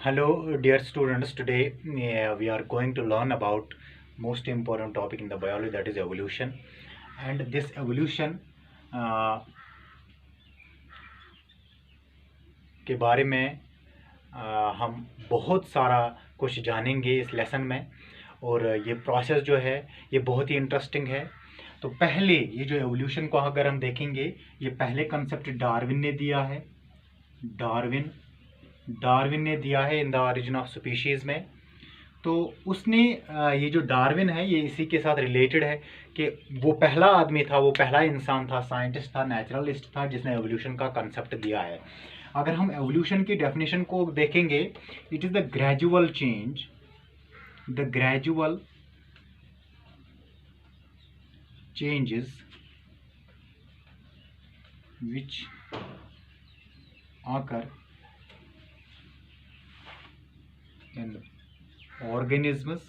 Hello, dear students. Today we are going to learn about most important topic in the biology, that is evolution. And this evolution के बारे में हम बहुत सारा कुछ जानेंगे इस लेसन में। और ये प्रोसेस जो है ये बहुत ही इंटरेस्टिंग है। तो पहले ये जो एवोल्यूशन को अगर हम देखेंगे, ये पहले कंसेप्ट डार्विन ने दिया है। डार्विन ने दिया है in the origin of species में। तो उसने ये जो डार्विन है ये इसी के साथ रिलेटेड है कि वो पहला आदमी था, वो पहला इंसान था, साइंटिस्ट था, नेचुरलिस्ट था, जिसने एवोल्यूशन का कंसेप्ट दिया है। अगर हम एवोल्यूशन की डेफिनेशन को देखेंगे, it is the gradual change, the gradual changes which occur in organisms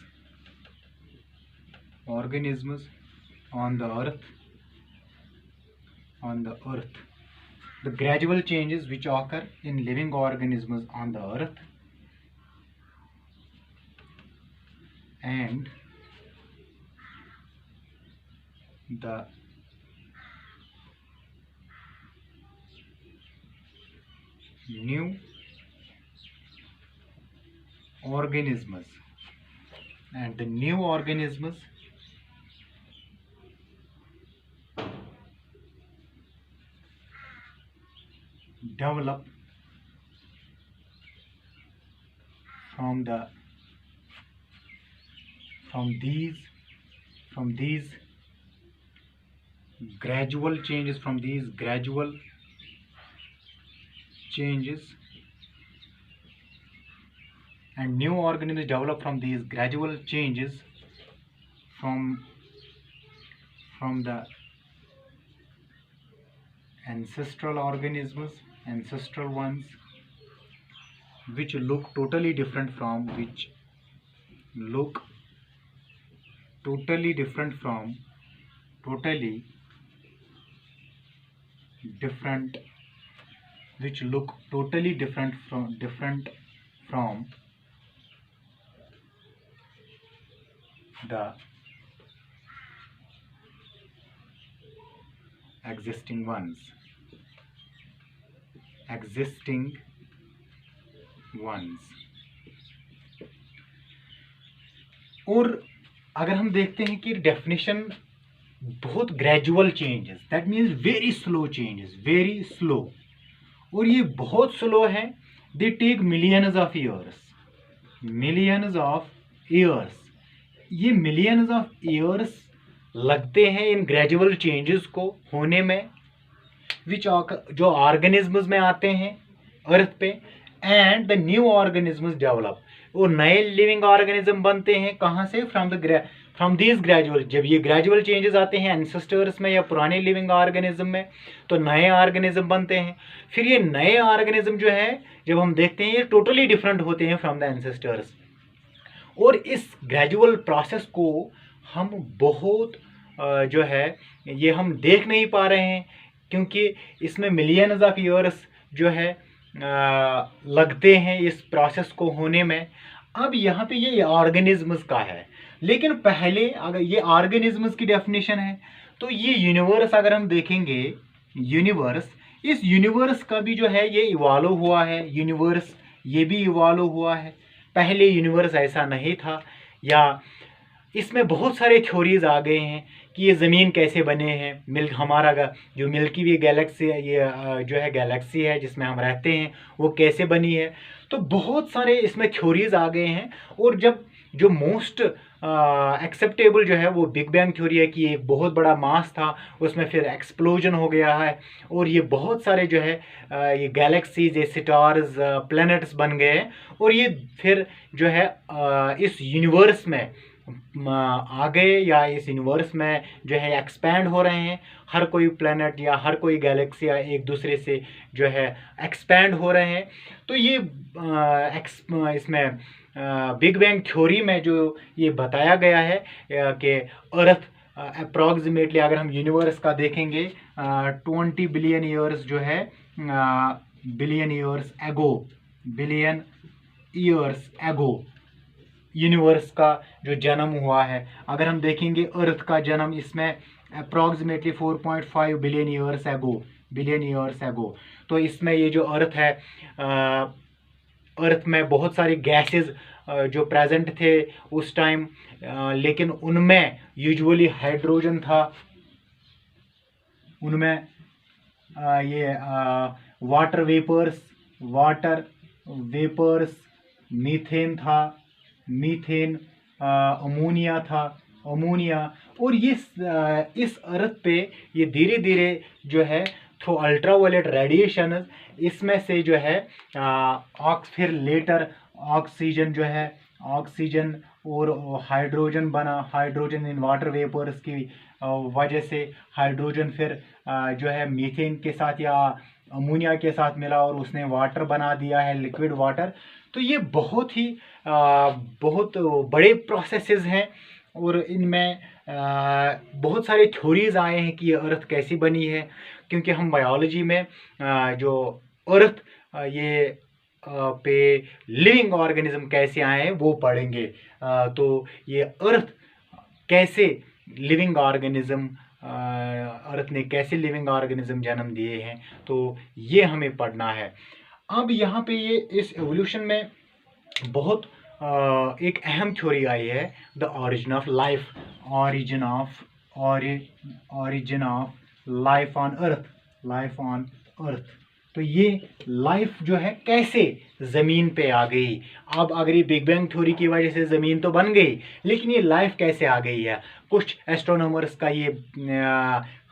on the earth. The gradual changes which occur in living organisms on the earth and the new organisms develop from these gradual changes, and new organisms develop from these gradual changes from the ancestral ones, which look totally different from the existing ones. और अगर हम देखते हैं कि definition बहुत gradual changes, that means very slow changes, very slow. और ये बहुत स्लो है, they take millions of years. ये मिलियंस ऑफ ईयर्स लगते हैं इन ग्रेजुअल चेंजेस को होने में, विच जो ऑर्गेनिज्म्स में आते हैं अर्थ पे, and the new organisms develop, वो नए लिविंग ऑर्गेनिज्म बनते हैं। कहाँ से? From this gradual. जब ये ग्रेजुअल चेंजेस आते हैं एंसेस्टर्स में या पुराने लिविंग ऑर्गेनिज्म में, तो नए ऑर्गेनिज्म बनते हैं। फिर ये नए ऑर्गेनिज्म जो है, जब हम देखते हैं, ये टोटली डिफरेंट होते हैं फ्रॉम द एंसेस्टर्स। और इस ग्रेजुअल प्रोसेस को हम बहुत जो है ये हम देख नहीं पा रहे हैं, क्योंकि इसमें मिलियंस ऑफ ईयर्स जो है लगते हैं इस प्रोसेस को होने में। अब यहाँ पे ये ऑर्गेनिज्म्स का है, लेकिन पहले अगर ये ऑर्गेनिज्म्स की डेफिनेशन है, तो ये यूनिवर्स अगर हम देखेंगे, इस यूनिवर्स का भी जो है ये इवॉल्व हुआ है, यूनिवर्स ये भी इवॉल्व हुआ है। पहले यूनिवर्स ऐसा नहीं था, या इसमें बहुत सारे थ्योरीज आ गए हैं कि ये ज़मीन कैसे बने हैं, हमारा जो मिल्की वे गैलेक्सी है, ये जो है गैलेक्सी है जिसमें हम रहते हैं, वो कैसे बनी है। तो बहुत सारे इसमें थ्योरीज आ गए हैं। और जब जो मोस्ट एक्सेप्टेबल जो है वो बिग बैंग थ्योरी है कि एक बहुत बड़ा मास था, उसमें फिर एक्सप्लोजन हो गया है, और ये बहुत सारे जो है ये गैलेक्सीज, ये स्टार्स, प्लैनेट्स बन गए हैं। और ये फिर जो है इस यूनिवर्स में आ गए, या इस यूनिवर्स में जो है एक्सपैंड हो रहे हैं। हर कोई प्लैनेट या हर कोई गैलेक्सी या एक दूसरे से जो है एक्सपैंड हो रहे हैं। तो ये इसमें बिग बैंग थ्योरी में जो ये बताया गया है कि अर्थ अप्रॉक्सीमेटली, अगर हम यूनिवर्स का देखेंगे, 20 बिलियन ईयर्स जो है, billion years ago years ago universe का जो जन्म हुआ है। अगर हम देखेंगे अर्थ का जन्म, इसमें अप्रॉक्सीमेटली 4.5 बिलियन ईयर्स एगो। तो इसमें ये जो अर्थ है, अर्थ में बहुत सारी गैसेस जो प्रेजेंट थे उस टाइम, लेकिन उनमें यूजुअली हाइड्रोजन था, उनमें ये वाटर वेपर्स, मीथेन था, मीथेन, अमोनिया था, अमोनिया। और ये इस अर्थ पे ये धीरे धीरे जो है थ्रू अल्ट्रावायलेट रेडिएशन, इसमें से जो है फिर लेटर ऑक्सीजन जो है, ऑक्सीजन और हाइड्रोजन बना, हाइड्रोजन इन वाटर वेपर्स की वजह से हाइड्रोजन फिर जो है मीथेन के साथ या अमोनिया के साथ मिला और उसने वाटर बना दिया है, लिक्विड वाटर। तो ये बहुत ही बहुत बड़े प्रोसेसेस हैं और इनमें बहुत सारे थ्योरीज आए हैं कि ये अर्थ कैसी बनी है, क्योंकि हम बायोलॉजी में जो अर्थ ये पे लिविंग ऑर्गेनिज्म कैसे आए हैं वो पढ़ेंगे। तो ये अर्थ कैसे लिविंग ऑर्गेनिज्म, अर्थ ने कैसे लिविंग ऑर्गेनिज्म जन्म दिए हैं, तो ये हमें पढ़ना है। अब यहाँ पे ये इस एवोल्यूशन में बहुत एक अहम थ्योरी आई है, the origin of life, origin of life on earth. तो ये लाइफ जो है कैसे ज़मीन पे आ गई। अब अगर ये बिग बैंग थ्योरी की वजह से ज़मीन तो बन गई, लेकिन ये लाइफ कैसे आ गई है। कुछ एस्ट्रोनॉमर्स का ये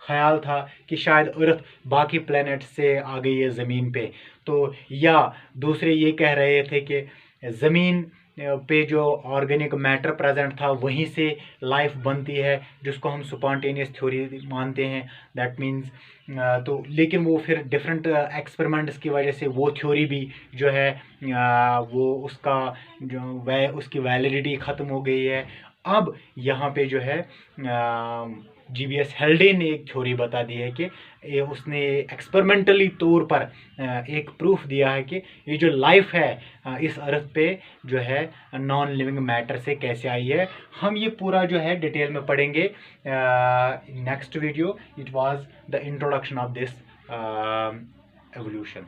ख्याल था कि शायद अर्थ बाकी प्लैनेट से आ गई है ज़मीन पे, तो या दूसरे ये कह रहे थे कि ज़मीन पे जो ऑर्गेनिक मैटर प्रेजेंट था वहीं से लाइफ बनती है, जिसको हम स्पॉन्टेनियस थ्योरी मानते हैं। दैट मीन्स तो लेकिन वो फिर डिफरेंट एक्सपेरिमेंट्स की वजह से वो थ्योरी भी जो है वो उसका जो उसकी वैलिडिटी ख़त्म हो गई है। अब यहाँ पे जो है GBS हेल्डे ने एक थ्योरी बता दी है कि उसने एक्सपेरिमेंटली तौर पर एक प्रूफ दिया है कि ये जो लाइफ है इस अर्थ पे जो है नॉन लिविंग मैटर से कैसे आई है। हम ये पूरा जो है डिटेल में पढ़ेंगे next video. It was the introduction of this evolution.